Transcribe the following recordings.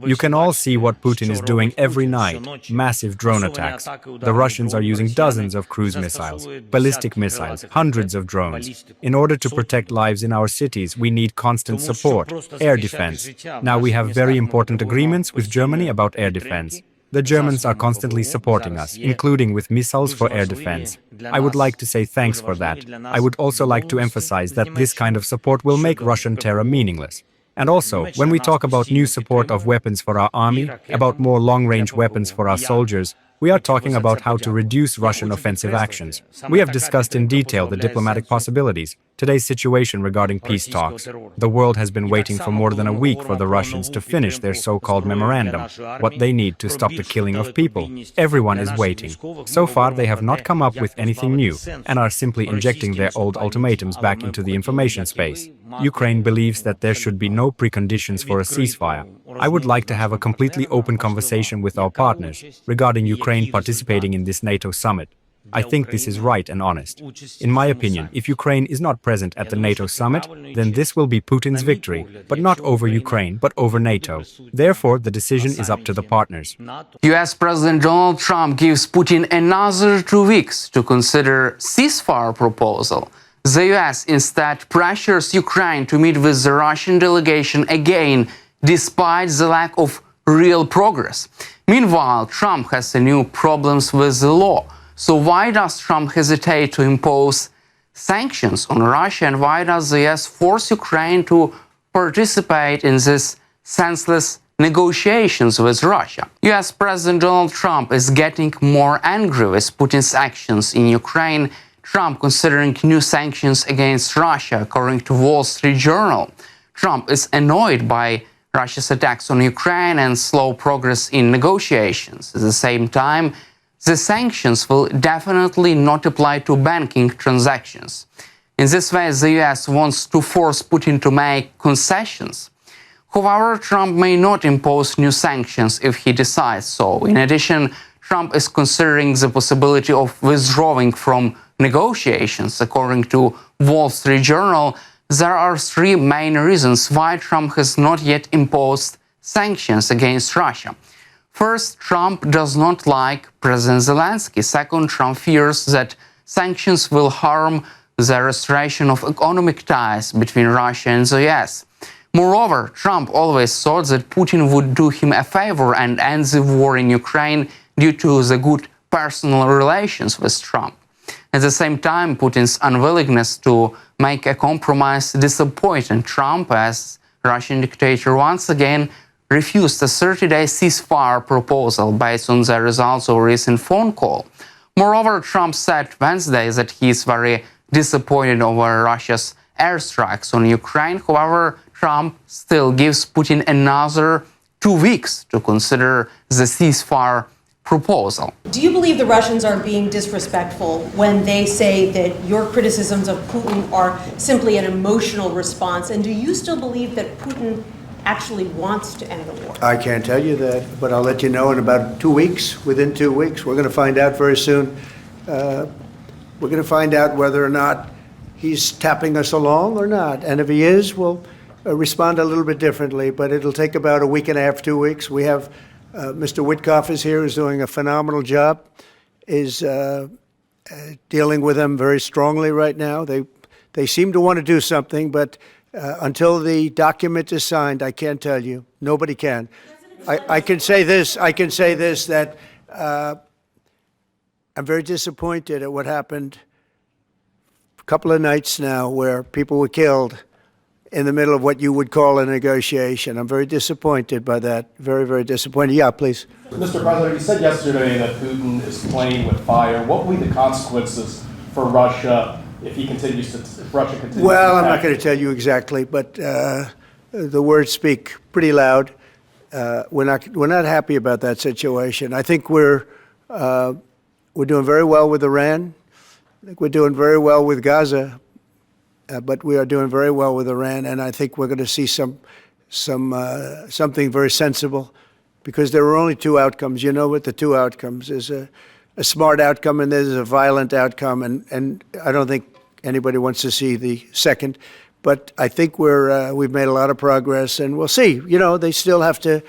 You can all see what Putin is doing every night, massive drone attacks. The Russians are using dozens of cruise missiles, ballistic missiles, hundreds of drones. In order to protect lives in our cities, we need constant support, air defense. Now we have very important agreements with Germany about air defense. The Germans are constantly supporting us, including with missiles for air defense. I would like to say thanks for that. I would also like to emphasize that this kind of support will make Russian terror meaningless. And also, when we talk about new support of weapons for our army, about more long-range weapons for our soldiers, we are talking about how to reduce Russian offensive actions. We have discussed in detail the diplomatic possibilities, today's situation regarding peace talks. The world has been waiting for more than a week for the Russians to finish their so-called memorandum, what they need to stop the killing of people. Everyone is waiting. So far, they have not come up with anything new and are simply injecting their old ultimatums back into the information space. Ukraine believes that there should be no preconditions for a ceasefire. I would like to have a completely open conversation with our partners regarding Ukraine participating in this NATO summit. I think this is right and honest. In my opinion, if Ukraine is not present at the NATO summit, then this will be Putin's victory, but not over Ukraine, but over NATO. Therefore, the decision is up to the partners. US President Donald Trump gives Putin another 2 weeks to consider ceasefire proposal. The US instead pressures Ukraine to meet with the Russian delegation again, despite the lack of real progress. Meanwhile, Trump has new problems with the law. So why does Trump hesitate to impose sanctions on Russia, and why does the US force Ukraine to participate in these senseless negotiations with Russia? US President Donald Trump is getting more angry with Putin's actions in Ukraine. Trump considering new sanctions against Russia, according to Wall Street Journal. Trump is annoyed by Russia's attacks on Ukraine and slow progress in negotiations. At the same time, the sanctions will definitely not apply to banking transactions. In this way, the US wants to force Putin to make concessions. However, Trump may not impose new sanctions if he decides so. In addition, Trump is considering the possibility of withdrawing from negotiations. According to Wall Street Journal, there are 3 main reasons why Trump has not yet imposed sanctions against Russia. First, Trump does not like President Zelensky. Second, Trump fears that sanctions will harm the restoration of economic ties between Russia and the US. Moreover, Trump always thought that Putin would do him a favor and end the war in Ukraine due to the good personal relations with Trump. At the same time, Putin's unwillingness to make a compromise disappointed Trump, as Russian dictator once again refused a 30-day ceasefire proposal based on the results of a recent phone call. Moreover, Trump said Wednesday that he is very disappointed over Russia's airstrikes on Ukraine. However, Trump still gives Putin another 2 weeks to consider the ceasefire proposal. Do you believe the Russians are being disrespectful when they say that your criticisms of Putin are simply an emotional response? And do you still believe that Putin actually wants to end the war? I can't tell you that, but I'll let you know in about 2 weeks. Within 2 weeks, we're going to find out very soon. We're going to find out whether or not he's tapping us along or not. And if he is, we'll respond a little bit differently, but it'll take about a week and a half, 2 weeks. We have Mr. Witkoff is here, is doing a phenomenal job, is dealing with them very strongly right now. They seem to want to do something, but until the document is signed, I can't tell you. Nobody can. I can say this, that I'm very disappointed at what happened a couple of nights now where people were killed in the middle of what you would call a negotiation. I'm very disappointed by that. Very, very disappointed. Yeah, please. Mr. President, you said yesterday that Putin is playing with fire. What will be the consequences for Russia if Russia continues to Well, I'm not going to tell you exactly, but the words speak pretty loud. We're not happy about that situation. I think we're doing very well with Iran. I think we're doing very well with Gaza. But we are doing very well with Iran, and I think we're going to see something very sensible, because there are only 2 outcomes. You know what the 2 outcomes is: a smart outcome and there's a violent outcome, and I don't think anybody wants to see the second. But I think we've made a lot of progress, and we'll see. You know, they still have to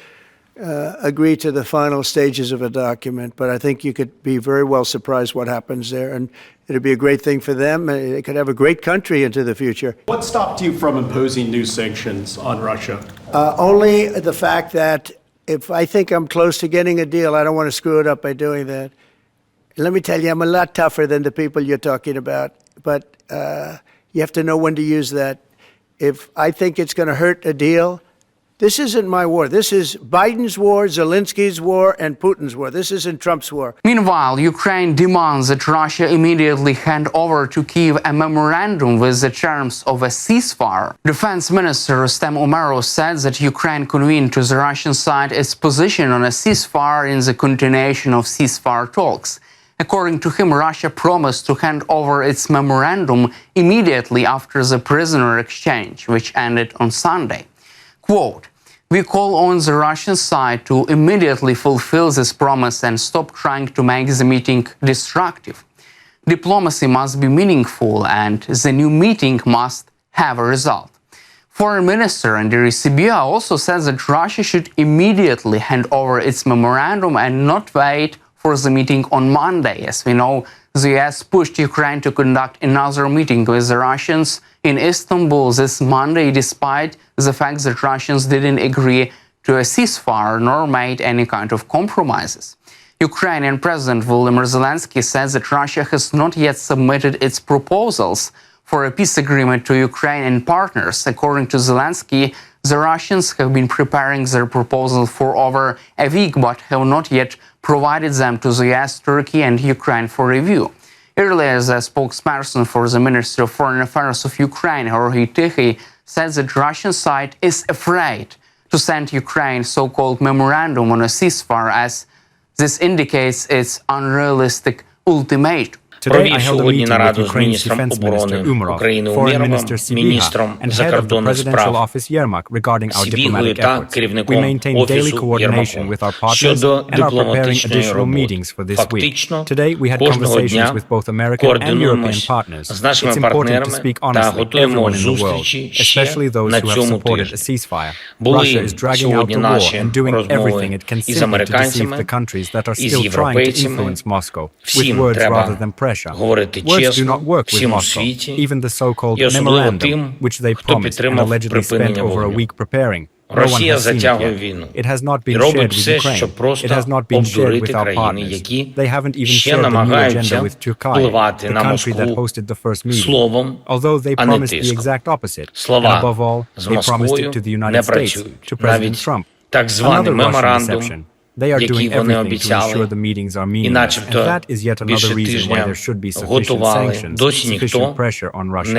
agree to the final stages of a document, but I think you could be very well surprised what happens there, and it'd be a great thing for them. They could have a great country into the future. What stopped you from imposing new sanctions on Russia? Only the fact that if I think I'm close to getting a deal, I don't want to screw it up by doing that. Let me tell you, I'm a lot tougher than the people you're talking about, but you have to know when to use that. If I think it's going to hurt a deal, this isn't my war. This is Biden's war, Zelensky's war, and Putin's war. This isn't Trump's war. Meanwhile, Ukraine demands that Russia immediately hand over to Kyiv a memorandum with the terms of a ceasefire. Defense Minister Rustem Umerov said that Ukraine convened to the Russian side its position on a ceasefire in the continuation of ceasefire talks. According to him, Russia promised to hand over its memorandum immediately after the prisoner exchange, which ended on Sunday. Quote, "We call on the Russian side to immediately fulfill this promise and stop trying to make the meeting destructive. Diplomacy must be meaningful and the new meeting must have a result." Foreign Minister Andriy Sybiha also says that Russia should immediately hand over its memorandum and not wait for the meeting on Monday. As we know, the US pushed Ukraine to conduct another meeting with the Russians in Istanbul this Monday, despite the fact that Russians didn't agree to a ceasefire nor made any kind of compromises. Ukrainian President Volodymyr Zelensky says that Russia has not yet submitted its proposals for a peace agreement to Ukraine and partners. According to Zelensky, the Russians have been preparing their proposal for over a week, but have not yet provided them to the US, Turkey, and Ukraine for review. Earlier, the spokesperson for the Ministry of Foreign Affairs of Ukraine, Georgy Tichy, said that the Russian side is afraid to send Ukraine so-called memorandum on a ceasefire, as this indicates its unrealistic ultimatum. Today I held a meeting with Ukraine's Defense Minister Umerov, Foreign Minister Sybiha, and Head of the Presidential Office Yermak regarding our diplomatic efforts. We maintain daily coordination with our partners and are preparing additional meetings for this week. Today we had conversations with both American and European partners. It's important to speak honestly to everyone in the world, especially those who have supported a ceasefire. Russia is dragging out the war and doing everything it can simply to deceive the countries that are still trying to influence Moscow with words rather than pressure. Words do not work with Moscow. Even the so-called memorandum, which they promised and allegedly spent over a week preparing, no one has seen it yet. It has not been shared with Ukraine. It has not been shared with our partners. They haven't even shared the new agenda with Turkey, the country that hosted the first meeting. Although they promised the exact opposite, and above all, they promised it to the United States, to President Trump. Another Russian deception. They are doing everything to ensure the meetings are meaningless, and that is yet another reason why there should be sufficient sanctions, sufficient pressure on Russia.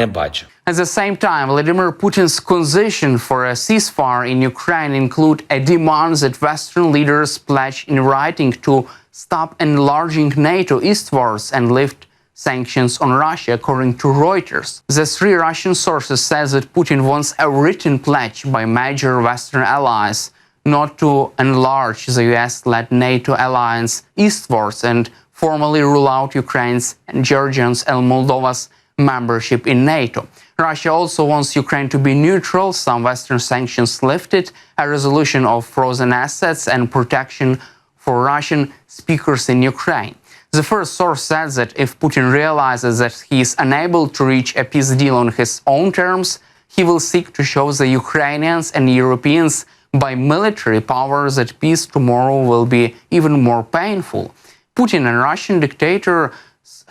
At the same time, Vladimir Putin's concession for a ceasefire in Ukraine include a demand that Western leaders pledge in writing to stop enlarging NATO eastwards and lift sanctions on Russia, according to Reuters. The three Russian sources say that Putin wants a written pledge by major Western allies not to enlarge the US-led NATO alliance eastwards and formally rule out Ukraine's and Georgia's and Moldova's membership in NATO. Russia also wants Ukraine to be neutral, some Western sanctions lifted, a resolution of frozen assets, and protection for Russian speakers in Ukraine. The first source says that if Putin realizes that he is unable to reach a peace deal on his own terms, he will seek to show the Ukrainians and Europeans by military power that peace tomorrow will be even more painful. Putin and Russian dictator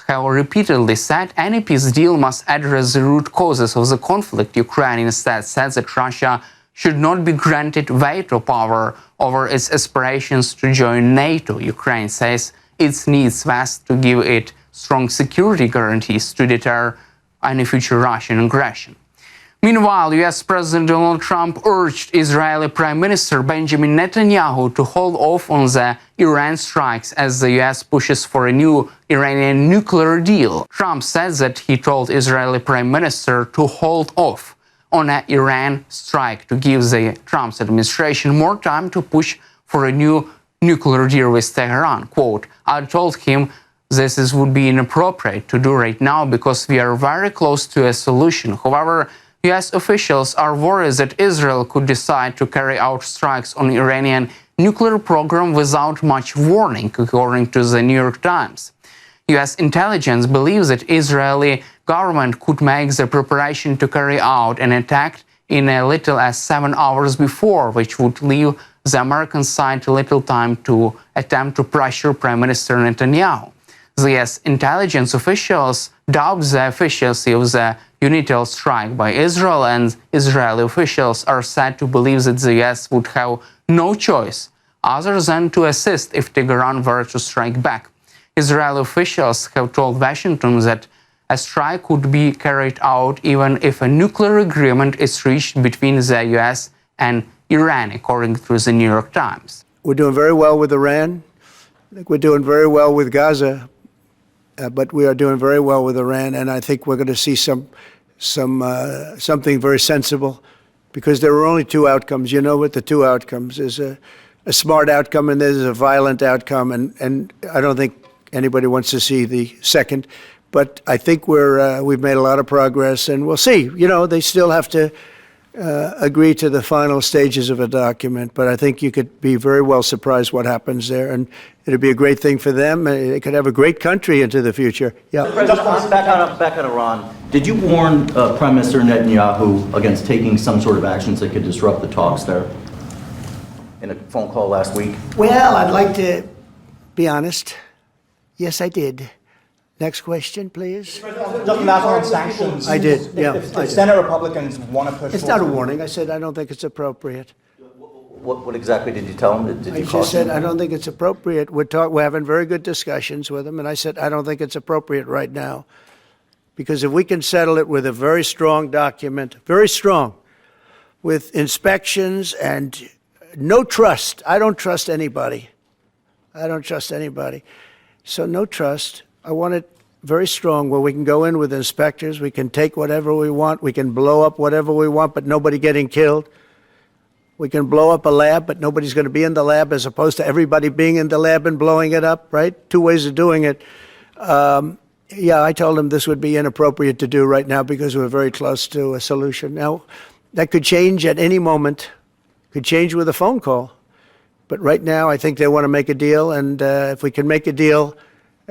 have repeatedly said any peace deal must address the root causes of the conflict. Ukraine instead said that Russia should not be granted veto power over its aspirations to join NATO. Ukraine says it needs West to give it strong security guarantees to deter any future Russian aggression. Meanwhile, US President Donald Trump urged Israeli Prime Minister Benjamin Netanyahu to hold off on the Iran strikes as the US pushes for a new Iranian nuclear deal. Trump said that he told Israeli Prime Minister to hold off on an Iran strike to give the Trump's administration more time to push for a new nuclear deal with Tehran. Quote, "I told him this would be inappropriate to do right now because we are very close to a solution. However, US officials are worried that Israel could decide to carry out strikes on Iranian nuclear program without much warning, according to the New York Times. US intelligence believes that Israeli government could make the preparation to carry out an attack in as little as 7 hours before, which would leave the American side little time to attempt to pressure Prime Minister Netanyahu. The US intelligence officials doubt the efficacy of the unilateral strike by Israel, and Israeli officials are said to believe that the US would have no choice other than to assist if Tehran were to strike back. Israeli officials have told Washington that a strike could be carried out even if a nuclear agreement is reached between the US and Iran, according to the New York Times. We're doing very well with Iran. I think we're doing very well with Gaza, but we are doing very well with Iran, and I think we're going to see something very sensible, because there are only two outcomes. You know what the two outcomes is: a smart outcome and there's a violent outcome, and I don't think anybody wants to see the second. But I think we've made a lot of progress, and we'll see. You know, they still have to agree to the final stages of a document, but I think you could be very well surprised what happens there, and it'd be a great thing for them. They could have a great country into the future. Yeah. President, back on Iran, did you warn Prime Minister Netanyahu against taking some sort of actions that could disrupt the talks there in a phone call last week? Well, I'd like to be honest. Yes, I did. Next question, please. Just matter on sanctions. I did, yeah. If Senate Republicans want to push It's not a warning. I said I don't think it's appropriate. What exactly did you tell him? Did I you just said caution I him? don't think it's appropriate. We're having very good discussions with him, and I said I don't think it's appropriate right now, because if we can settle it with a very strong document, very strong, with inspections and no trust. I don't trust anybody. I don't trust anybody. So no trust. I want it very strong, where we can go in with inspectors, we can take whatever we want, we can blow up whatever we want, but nobody getting killed. We can blow up a lab, but nobody's going to be in the lab, as opposed to everybody being in the lab and blowing it up, right? Two ways of doing it. Yeah, I told him this would be inappropriate to do right now because we're very close to a solution. Now, that could change at any moment, could change with a phone call. But right now, I think they want to make a deal, and if we can make a deal,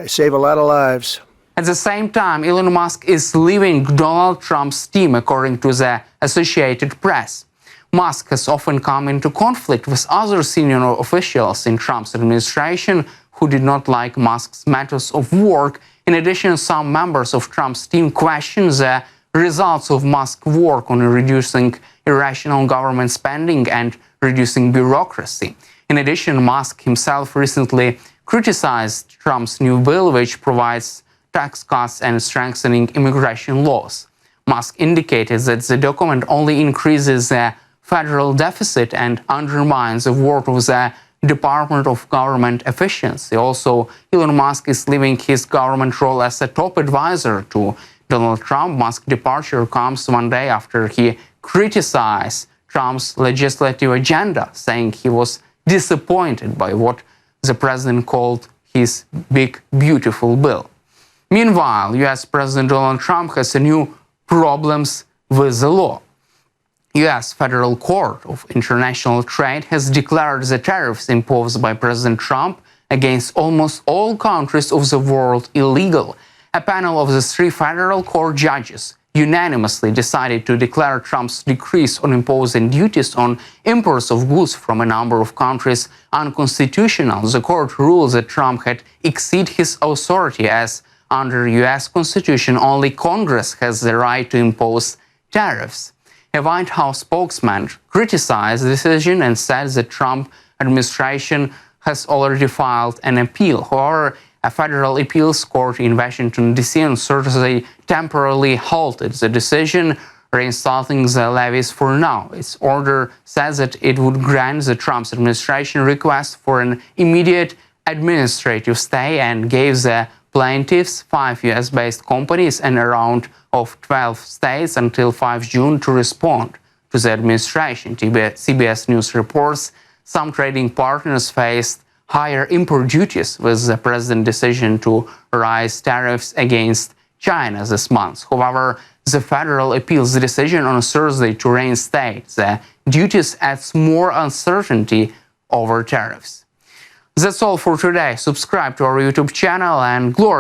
save a lot of lives. At the same time, Elon Musk is leaving Donald Trump's team, according to the Associated Press. Musk has often come into conflict with other senior officials in Trump's administration who did not like Musk's methods of work. In addition, some members of Trump's team question the results of Musk's work on reducing irrational government spending and reducing bureaucracy. In addition, Musk himself recently criticized Trump's new bill, which provides tax cuts and strengthening immigration laws. Musk indicated that the document only increases the federal deficit and undermines the work of the Department of Government Efficiency. Also, Elon Musk is leaving his government role as a top advisor to Donald Trump. Musk's departure comes one day after he criticized Trump's legislative agenda, saying he was disappointed by what the president called his big, beautiful bill. Meanwhile, US President Donald Trump has new problems with the law. US Federal Court of International Trade has declared the tariffs imposed by President Trump against almost all countries of the world illegal. A panel of the 3 federal court judges unanimously decided to declare Trump's decrees on imposing duties on imports of goods from a number of countries unconstitutional. The court ruled that Trump had exceeded his authority, as under US Constitution only Congress has the right to impose tariffs. A White House spokesman criticized the decision and said the Trump administration has already filed an appeal. However, a federal appeals court in Washington, D.C. on Thursday temporarily halted the decision, reinstating the levies for now. Its order says that it would grant the Trump administration request for an immediate administrative stay and gave the plaintiffs, 5 US-based companies and a round of 12 states, until 5 June to respond to the administration. CBS News reports some trading partners faced higher import duties with the president's decision to raise tariffs against China this month. However, the federal appeals decision on Thursday to reinstate the duties adds more uncertainty over tariffs. That's all for today. Subscribe to our YouTube channel and glory